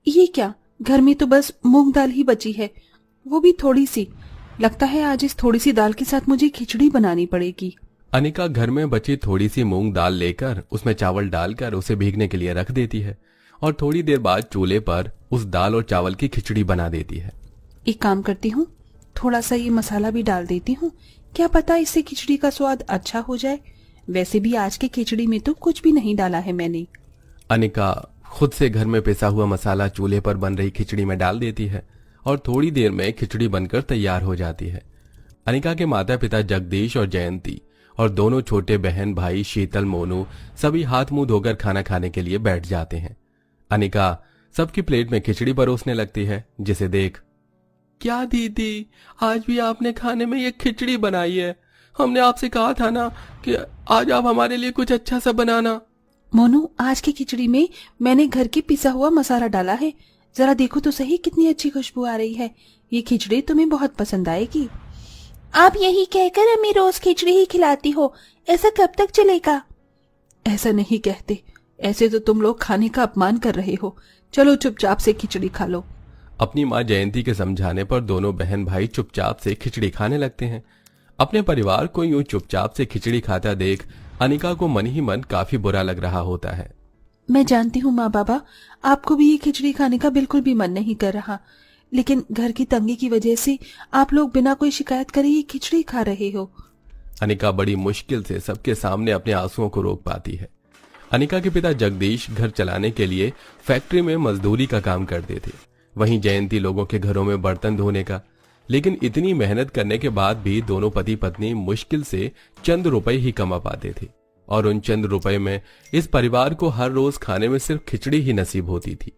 ये क्या, घर में तो बस मूंग दाल ही बची है, वो भी थोड़ी सी। लगता है आज इस थोड़ी सी दाल के साथ मुझे खिचड़ी बनानी पड़ेगी। अनिका घर में बची थोड़ी सी मूंग दाल लेकर उसमें चावल डालकर उसे भीगने के लिए रख देती है और थोड़ी देर बाद चूल्हे पर उस दाल और चावल की खिचड़ी बना देती है। एक काम करती हूँ, थोड़ा सा ये मसाला भी डाल देती हूँ, क्या पता इससे खिचड़ी का स्वाद अच्छा हो जाए। वैसे भी आज की खिचड़ी में तो कुछ भी नहीं डाला है मैंने। अनिका खुद से घर में पिसा हुआ मसाला चूल्हे पर बन रही खिचड़ी में डाल देती है और थोड़ी देर में खिचड़ी बनकर तैयार हो जाती है। अनिका के माता पिता जगदीश और जयंती और दोनों छोटे बहन भाई शीतल मोनू सभी हाथ मुंह धोकर खाना खाने के लिए बैठ जाते हैं। अनिका सबकी प्लेट में खिचड़ी परोसने लगती है, जिसे देख, क्या दीदी, आज भी आपने खाने में ये खिचड़ी बनाई है? हमने आपसे कहा था ना कि आज आप हमारे लिए कुछ अच्छा सा बनाना। मोनू, आज की खिचड़ी में मैंने घर की पिसा हुआ मसाला डाला है, जरा देखो तो सही कितनी अच्छी खुशबू आ रही है। ये खिचड़ी तुम्हें बहुत पसंद आएगी। आप यही कहकर हमें रोज खिचड़ी ही खिलाती हो, ऐसा कब तक चलेगा? ऐसा नहीं कहते, ऐसे तो तुम लोग खाने का अपमान कर रहे हो। चलो चुपचाप से खिचड़ी खा लो। अपनी माँ जयंती के समझाने पर दोनों बहन भाई चुपचाप से खिचड़ी खाने लगते हैं। अपने परिवार को यूं चुपचाप से खिचड़ी खाता देख अनिका को मन ही मन काफी बुरा लग रहा होता है। मैं जानती हूँ माँ बाबा, आपको भी ये खिचड़ी खाने का बिल्कुल भी मन नहीं कर रहा, लेकिन घर की तंगी की वजह से आप लोग बिना कोई शिकायत करे ये खिचड़ी खा रहे हो। अनिका बड़ी मुश्किल से सबके सामने अपने आंसुओं को रोक पाती है। अनिका के पिता जगदीश घर चलाने के लिए फैक्ट्री में मजदूरी का काम करते थे, वहीं जयंती लोगों के घरों में बर्तन धोने का। लेकिन इतनी मेहनत करने के बाद भी दोनों पति पत्नी मुश्किल से चंद रुपए ही कमा पाते थे और उन चंद रुपए में इस परिवार को हर रोज खाने में सिर्फ खिचड़ी ही नसीब होती थी।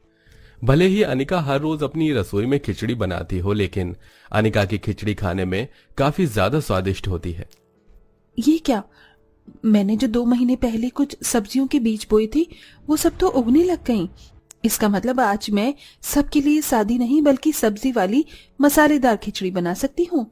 भले ही अनिका हर रोज अपनी रसोई में खिचड़ी बनाती हो, लेकिन अनिका की खिचड़ी खाने में काफी ज्यादा स्वादिष्ट होती है। ये क्या, मैंने जो 2 महीने पहले कुछ सब्जियों के बीज बोए थे वो सब तो उगने लग गई। इसका मतलब आज मैं सबके लिए सादी नहीं बल्कि सब्जी वाली मसालेदार खिचड़ी बना सकती हूँ।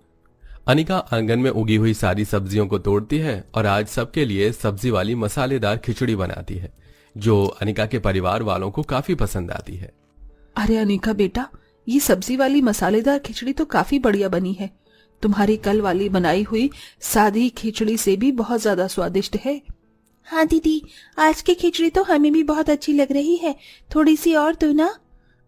अनिका आंगन में उगी हुई सारी सब्जियों को तोड़ती है और आज सबके लिए सब्जी वाली मसालेदार खिचड़ी बनाती है, जो अनिका के परिवार वालों को काफी पसंद आती है। अरे अनिका बेटा, ये सब्जी वाली मसालेदार खिचड़ी तो काफी बढ़िया बनी है। तुम्हारी कल वाली बनाई हुई सादी खिचड़ी से भी बहुत ज्यादा स्वादिष्ट है। हाँ दीदी, आज की खिचड़ी तो हमें भी बहुत अच्छी लग रही है, थोड़ी सी और दो ना।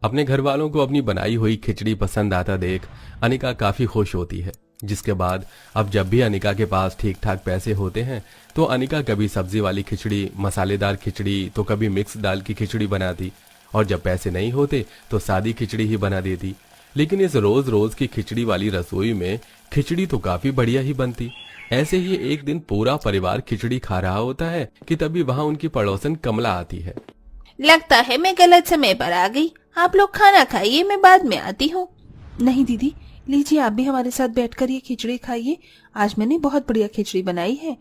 अपने घर वालों को अपनी बनाई हुई खिचड़ी पसंद आता देख अनिका काफी खुश होती है, जिसके बाद अब जब भी अनिका के पास ठीक ठाक पैसे होते हैं तो अनिका कभी सब्जी वाली खिचड़ी, मसालेदार खिचड़ी तो कभी मिक्स दाल की खिचड़ी बनाती और जब पैसे नहीं होते तो सादी खिचड़ी ही बना देती। लेकिन इस रोज रोज की खिचड़ी वाली रसोई में खिचड़ी तो काफी बढ़िया ही बनती। ऐसे ही एक दिन पूरा परिवार खिचड़ी खा रहा होता है कि तभी वहां उनकी पड़ोसन कमला आती है। लगता है मैं गलत समय पर आ गई, आप लोग खाना खाइए, मैं बाद में आती हूँ। नहीं दीदी, लीजिए आप भी हमारे साथ बैठकर ये खिचड़ी खाइए, आज मैंने बहुत बढ़िया खिचड़ी बनाई है।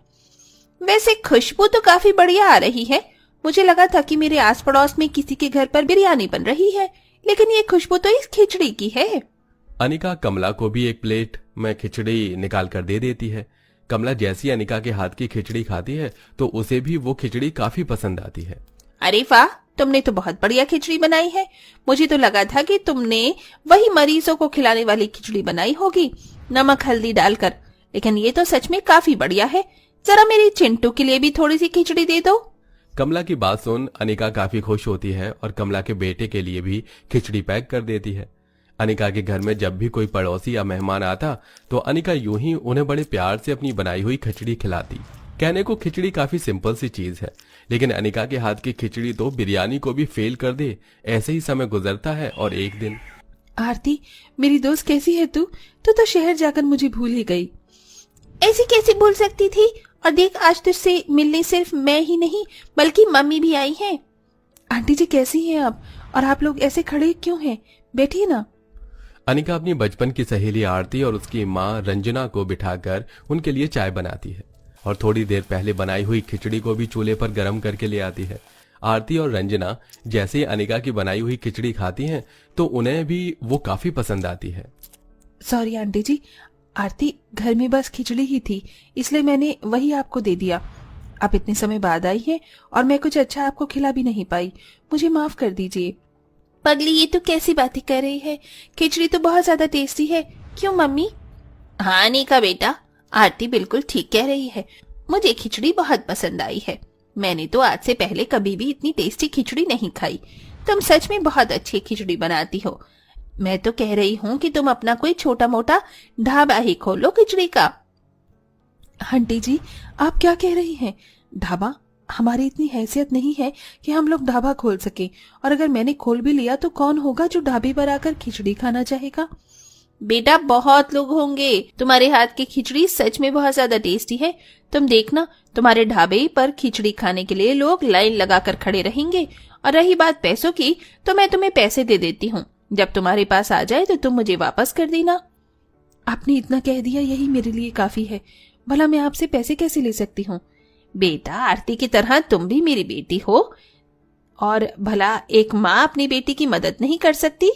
वैसे खुशबू तो काफी बढ़िया आ रही है, मुझे लगा था कि मेरे आस पड़ोस में किसी के घर पर बिरयानी बन रही है, लेकिन ये खुशबू तो इस खिचड़ी की है। अनिका कमला को भी एक प्लेट में खिचड़ी निकाल कर दे देती है। कमला जैसी अनिका के हाथ की खिचड़ी खाती है तो उसे भी वो खिचड़ी काफी पसंद आती है। अरे वाह, तुमने तो बहुत बढ़िया खिचड़ी बनाई है। मुझे तो लगा था कि तुमने वही मरीजों को खिलाने वाली खिचड़ी बनाई होगी, नमक हल्दी डालकर, लेकिन ये तो सच में काफी बढ़िया है। जरा मेरी चिंटू के लिए भी थोड़ी सी खिचड़ी दे दो। कमला की बात सुन अनिका काफी खुश होती है और कमला के बेटे के लिए भी खिचड़ी पैक कर देती है। अनिका के घर में जब भी कोई पड़ोसी या मेहमान आता तो अनिका यूं ही उन्हें बड़े प्यार से अपनी बनाई हुई खिचड़ी खिलाती। कहने को खिचड़ी काफी सिंपल सी चीज है, लेकिन अनिका के हाथ की खिचड़ी तो बिरयानी को भी फेल कर दे। ऐसे ही समय गुजरता है और एक दिन, आरती मेरी दोस्त कैसी है तू? तू तो शहर जाकर मुझे भूल ही गई। ऐसी कैसे भूल सकती थी? और देख, आज तुझसे मिलने सिर्फ मैं ही नहीं बल्कि मम्मी भी आई हैं। आंटी जी कैसी हैं आप? और आप लोग ऐसे खड़े क्यों हैं? बैठिए ना। अनिका अपनी बचपन की सहेली आरती और उसकी माँ रंजना को बिठाकर उनके लिए चाय बनाती है और थोड़ी देर पहले बनाई हुई खिचड़ी को भी चूल्हे पर गर्म करके ले आती है। आरती और रंजना जैसे ही अनिका की बनाई हुई खिचड़ी खाती हैं तो उन्हें भी वो काफी पसंद आती है। सॉरी आंटी जी, आरती घर में बस खिचड़ी ही थी, इसलिए मैंने वही आपको दे दिया। आप इतने समय बाद आई हैं और मैं कुछ अच्छा आपको खिला भी नहीं पाई, मुझे माफ कर दीजिए। पगली, ये तो कैसी बातें कर रही है? खिचड़ी तो बहुत ज्यादा टेस्टी है, क्यों मम्मी? हाँ अनिका बेटा, आरती बिल्कुल ठीक कह रही है। मुझे खिचड़ी बहुत पसंद आई है। मैंने तो आज से पहले कभी भी इतनी टेस्टी खिचड़ी नहीं खाई। तुम सच में बहुत अच्छी खिचड़ी बनाती हो। मैं तो कह रही हूँ कि तुम अपना कोई छोटा मोटा ढाबा ही खोलो खिचड़ी का। आंटी जी, आप क्या कह रही हैं? ढाबा? हमारी इतनी हैसियत नहीं है कि हम लोग ढाबा खोल सके। और अगर मैंने खोल भी लिया तो कौन होगा जो ढाबे पर आकर खिचड़ी खाना चाहेगा? बेटा, बहुत लोग होंगे। तुम्हारे हाथ की खिचड़ी सच में बहुत ज्यादा टेस्टी है। तुम देखना, तुम्हारे ढाबे पर खिचड़ी खाने के लिए लोग लाइन लगाकर खड़े रहेंगे। और रही बात पैसों की, तो मैं तुम्हें पैसे दे देती हूँ। जब तुम्हारे पास आ जाए तो तुम मुझे वापस कर देना। आपने इतना कह दिया, यही मेरे लिए काफी है। भला मैं आपसे पैसे कैसे ले सकती हूँ? बेटा, आरती की तरह तुम भी मेरी बेटी हो। और भला एक माँ अपनी बेटी की मदद नहीं कर सकती?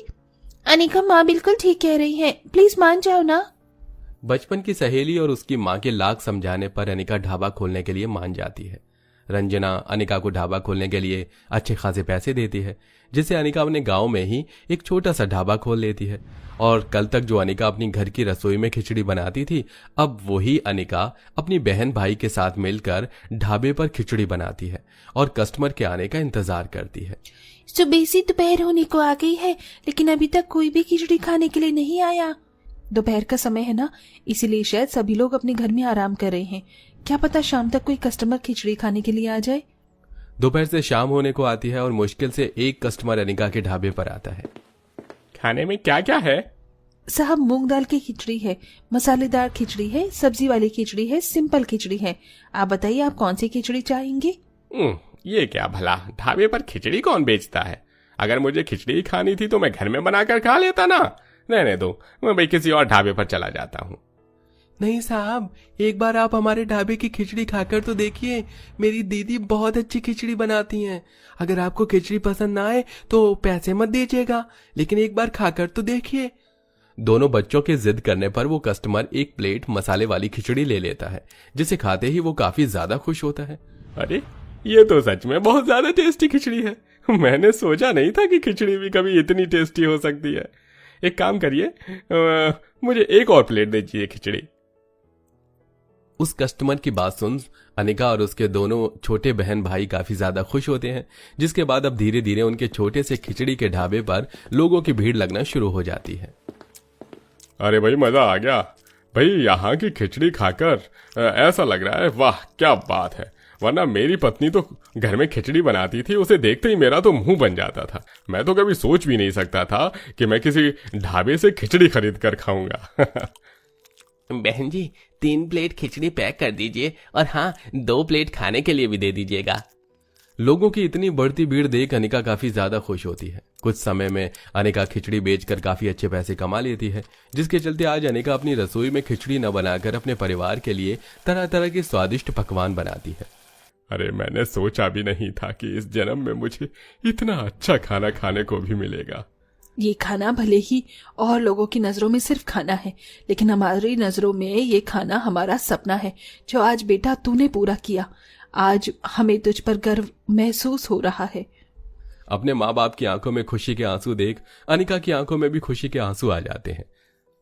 अनिका, माँ बिल्कुल ठीक कह रही है, प्लीज मान जाओ ना। बचपन की सहेली और उसकी माँ के लाख समझाने पर अनिका ढाबा खोलने के लिए मान जाती है। रंजना अनिका को ढाबा खोलने के लिए अच्छे खासे पैसे देती है, जिससे अनिका अपने गांव में ही एक छोटा सा ढाबा खोल लेती है। और कल तक जो अनिका अपनी घर की रसोई में खिचड़ी बनाती थी, अब वही अनिका अपनी बहन भाई के साथ मिलकर ढाबे पर खिचड़ी बनाती है और कस्टमर के आने का इंतजार करती है। सुबह से दोपहर होने को आ गई है, लेकिन अभी तक कोई भी खिचड़ी खाने के लिए नहीं आया। दोपहर का समय है ना, इसीलिए शायद सभी लोग अपने घर में आराम कर रहे हैं। क्या पता शाम तक कोई कस्टमर खिचड़ी खाने के लिए आ जाए। दोपहर से शाम होने को आती है और मुश्किल से एक कस्टमर अनिका के ढाबे पर आता है। खाने में क्या क्या है? साहब, मूंग दाल की खिचड़ी है, मसालेदार खिचड़ी है, सब्जी वाली खिचड़ी है, सिंपल खिचड़ी है। आप बताइए, आप कौन सी खिचड़ी चाहेंगे? ये क्या भला, ढाबे पर खिचड़ी कौन बेचता है? अगर मुझे खिचड़ी खानी थी तो मैं घर में बनाकर खा लेता ना। रहने दो, मैं भाई किसी और ढाबे पर चला जाता हूँ। नहीं साहब, एक बार आप हमारे ढाबे की खिचड़ी खाकर तो देखिए। मेरी दीदी बहुत अच्छी खिचड़ी बनाती हैं। अगर आपको खिचड़ी पसंद ना आए तो पैसे मत दीजिएगा, लेकिन एक बार खाकर तो देखिए। दोनों बच्चों के जिद करने पर वो कस्टमर एक प्लेट मसाले वाली खिचड़ी ले लेता है, जिसे खाते ही वो काफी ज्यादा खुश होता है। अरे, ये तो सच में बहुत ज्यादा टेस्टी खिचड़ी है। मैंने सोचा नहीं था कि खिचड़ी भी कभी इतनी टेस्टी हो सकती है। एक काम करिए, मुझे एक और प्लेट दीजिए खिचड़ी। उस कस्टमर की बात सुन अनिका और उसके दोनों छोटे बहन भाई काफी ज्यादा खुश होते हैं, जिसके बाद अब धीरे धीरे उनके छोटे से खिचड़ी के ढाबे पर लोगों की भीड़ लगना शुरू हो जाती है। अरे भाई, मजा आ गया भाई, यहाँ की खिचड़ी खाकर ऐसा लग रहा है, वाह क्या बात है। वरना मेरी पत्नी तो घर में खिचड़ी बनाती थी, उसे देखते ही मेरा तो मुंह बन जाता था। मैं तो कभी सोच भी नहीं सकता था कि मैं किसी ढाबे से खिचड़ी खरीद कर खाऊंगा। बहन जी, 3 प्लेट खिचड़ी पैक कर दीजिए, और हाँ, 2 प्लेट खाने के लिए भी दे दीजिएगा। लोगों की इतनी बढ़ती भीड़ देख अनिका काफी ज्यादा खुश होती है। कुछ समय में अनिका खिचड़ी बेचकर काफी अच्छे पैसे कमा लेती है, जिसके चलते आज अनिका अपनी रसोई में खिचड़ी न बनाकर अपने परिवार के लिए तरह तरह के स्वादिष्ट पकवान बनाती है। अरे, मैंने सोचा भी नहीं था कि इस जन्म में मुझे इतना अच्छा खाना खाने को भी मिलेगा। ये खाना भले ही और लोगों की नजरों में सिर्फ खाना है, लेकिन हमारी नजरों में ये खाना हमारा सपना है, जो आज बेटा तूने पूरा किया। आज हमें तुझ पर गर्व महसूस हो रहा है। अपने माँ बाप की आंखों में खुशी के आंसू देख अनिका की आंखों में भी खुशी के आंसू आ जाते हैं।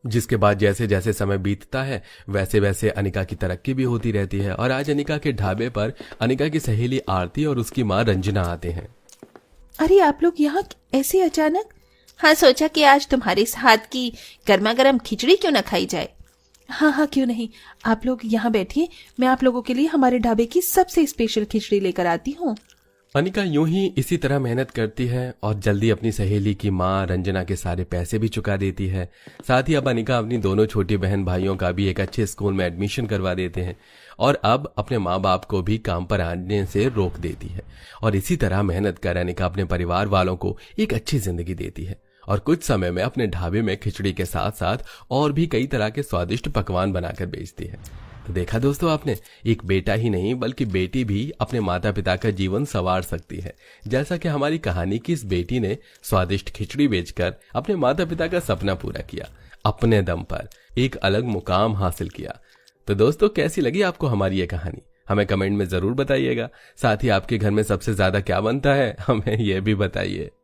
जिसके बाद जैसे जैसे समय बीतता है, वैसे वैसे अनिका की तरक्की भी होती रहती है। और आज अनिका के ढाबे पर अनिका की सहेली आरती और उसकी माँ रंजना आते हैं। अरे, आप लोग यहाँ ऐसे अचानक? हाँ, सोचा कि आज तुम्हारे हाथ की गर्मा गर्म खिचड़ी क्यों न खाई जाए। हाँ हाँ, क्यों नहीं। आप लोग यहाँ बैठिए, मैं आप लोगों के लिए हमारे ढाबे की सबसे स्पेशल खिचड़ी लेकर आती हूँ। अनिका यूं ही इसी तरह मेहनत करती है और जल्दी अपनी सहेली की माँ रंजना के सारे पैसे भी चुका देती है। साथ ही अब अनिका अपनी दोनों छोटी बहन भाइयों का भी एक अच्छे स्कूल में एडमिशन करवा देते हैं और अब अपने माँ बाप को भी काम पर आने से रोक देती है। और इसी तरह मेहनत कर अनिका अपने परिवार वालों को एक अच्छी जिंदगी देती है और कुछ समय में अपने ढाबे में खिचड़ी के साथ साथ और भी कई तरह के स्वादिष्ट पकवान बनाकर बेचती है। तो देखा दोस्तों आपने, एक बेटा ही नहीं बल्कि बेटी भी अपने माता पिता का जीवन संवार सकती है। जैसा कि हमारी कहानी की इस बेटी ने स्वादिष्ट खिचड़ी बेचकर अपने माता पिता का सपना पूरा किया, अपने दम पर एक अलग मुकाम हासिल किया। तो दोस्तों, कैसी लगी आपको हमारी ये कहानी? हमें कमेंट में जरूर बताइएगा। साथ ही आपके घर में सबसे ज्यादा क्या बनता है, हमें यह भी बताइए।